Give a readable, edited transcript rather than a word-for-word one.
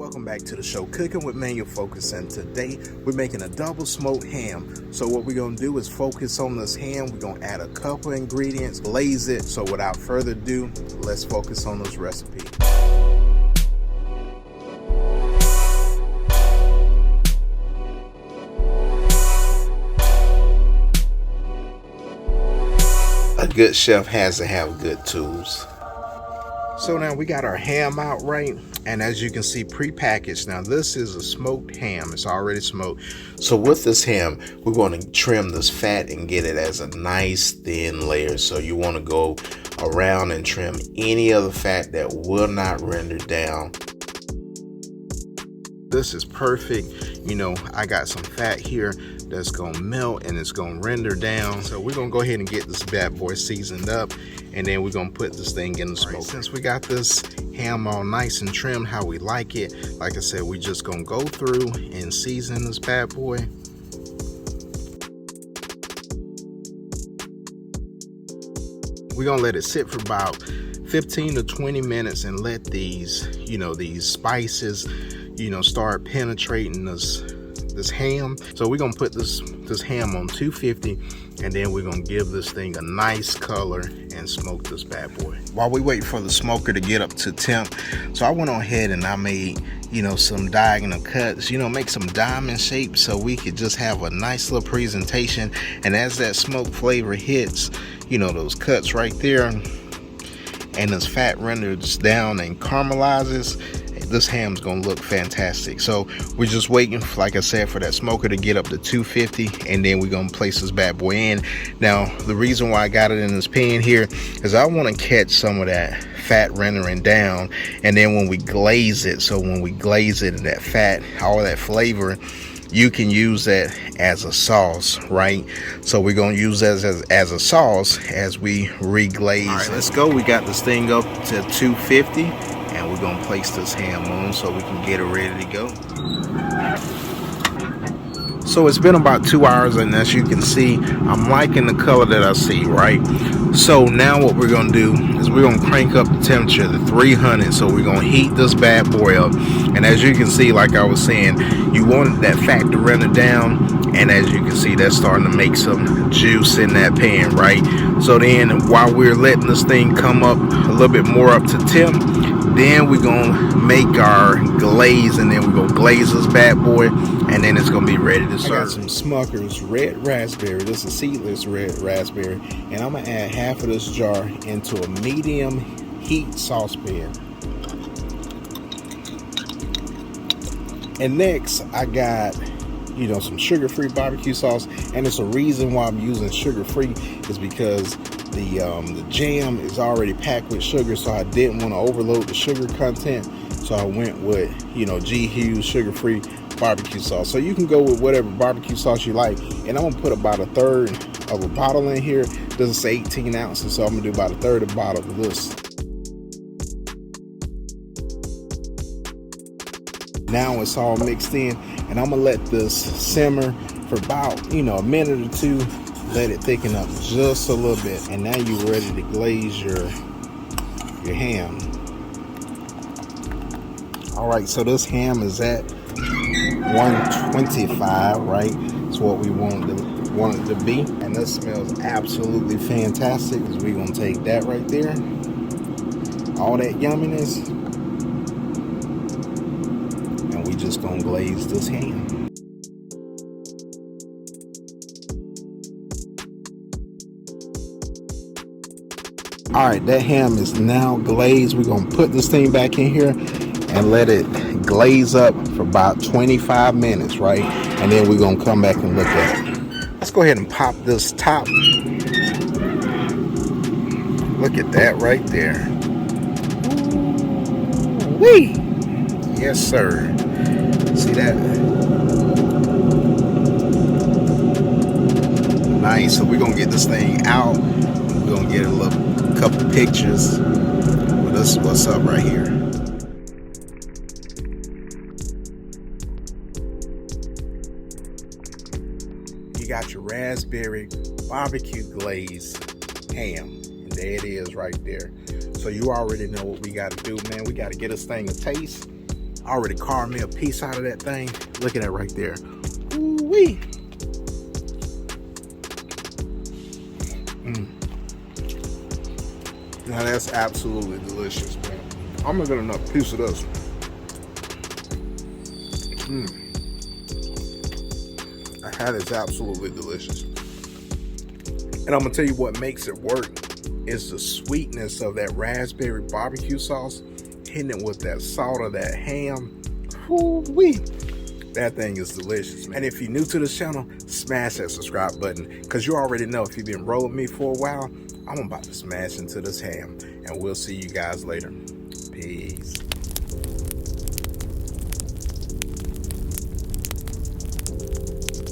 Welcome back to the show, Cooking with Manual Focus, and today we're making a double smoked ham. So what we're going to do is focus on this ham. We're going to add a couple ingredients, glaze it. So without further ado, let's focus on this recipe. A good chef has to have good tools. So now we got our ham out, right? And as you can see, pre-packaged. Now this is a smoked ham. It's already smoked. So with this ham, we want to trim this fat and get it as a nice thin layer. So you want to go around and trim any other fat that will not render down. This is perfect. You know, I got some fat here that's gonna melt and it's gonna render down. So we're gonna go ahead and get this bad boy seasoned up, and then we're gonna put this thing in the smoker. Right, since we got this ham all nice and trimmed how we like it, like I said, we just gonna go through and season this bad boy. We're gonna let it sit for about 15 to 20 minutes and let these, these spices, start penetrating this ham. So we're gonna put this ham on 250, and then we're gonna give this thing a nice color and smoke this bad boy while we wait for the smoker to get up to temp. So I went on ahead and I made some diagonal cuts, make some diamond shapes so we could just have a nice little presentation. And as that smoke flavor hits those cuts right there, and this fat renders down and caramelizes, this ham's gonna look fantastic. So we're just waiting, like I said, for that smoker to get up to 250, and then we're gonna place this bad boy in. Now the reason why I got it in this pan here is I want to catch some of that fat rendering down, and then when we glaze it, so when we glaze it, and that fat, all that flavor, you can use that as a sauce, right? So we're gonna use that as a sauce as we reglaze. All right, let's go. We got this thing up to 250, and we're gonna place this ham on so we can get it ready to go. So it's been about 2 hours, and as you can see, I'm liking the color that I see, right? So now what we're gonna do is we're gonna crank up the temperature to 300. So we're gonna heat this bad boy up, and as you can see, like I was saying, you want that fat to render down, and as you can see, that's starting to make some juice in that pan, right? So then while we're letting this thing come up a little bit more up to temp, then we're gonna make our glaze, and then we're gonna glaze this bad boy, and then it's gonna be ready to serve. I got some Smuckers red raspberry. This is seedless red raspberry, and I'm gonna add half of this jar into a medium heat saucepan. And next I got some sugar-free barbecue sauce, and it's a reason why I'm using sugar-free is because the jam is already packed with sugar, so I didn't want to overload the sugar content, so I went with G Hughes Sugarfree barbecue sauce. So you can go with whatever barbecue sauce you like, and I'm gonna put about 1/3 of a bottle in here. This is 18 ounces, so I'm gonna do about 1/3 of a bottle of this. Now it's all mixed in, and I'm gonna let this simmer for about a minute or two. Let it thicken up just a little bit, and now you're ready to glaze your ham. All right, so this ham is at 125, right? It's what we want it to be, and this smells absolutely fantastic. Because we're gonna take that right there, all that yumminess, and we just gonna glaze this ham. All right, that ham is now glazed. We're gonna put this thing back in here and let it glaze up for about 25 minutes, right? And then we're gonna come back and look at it. Let's go ahead and pop this top. Look at that right there. Whee! Yes, sir. See that? Nice. So we're gonna get this thing out. We're gonna get a couple pictures. Well, this is what's up right here. You got your raspberry barbecue glaze ham, and there it is right there. So you already know what we got to do, man. We got to get this thing a taste, I already carved me a piece out of that thing. Look at that right there. Ooh-wee. Now that's absolutely delicious, man. I'm gonna get another piece of this. That is absolutely delicious. And I'm gonna tell you what makes it work is the sweetness of that raspberry barbecue sauce, hitting it with that salt of that ham. Woo-wee. That thing is delicious, man. And if you're new to this channel, smash that subscribe button, because you already know if you've been rolling me for a while, I'm about to smash into this ham. And we'll see you guys later. Peace.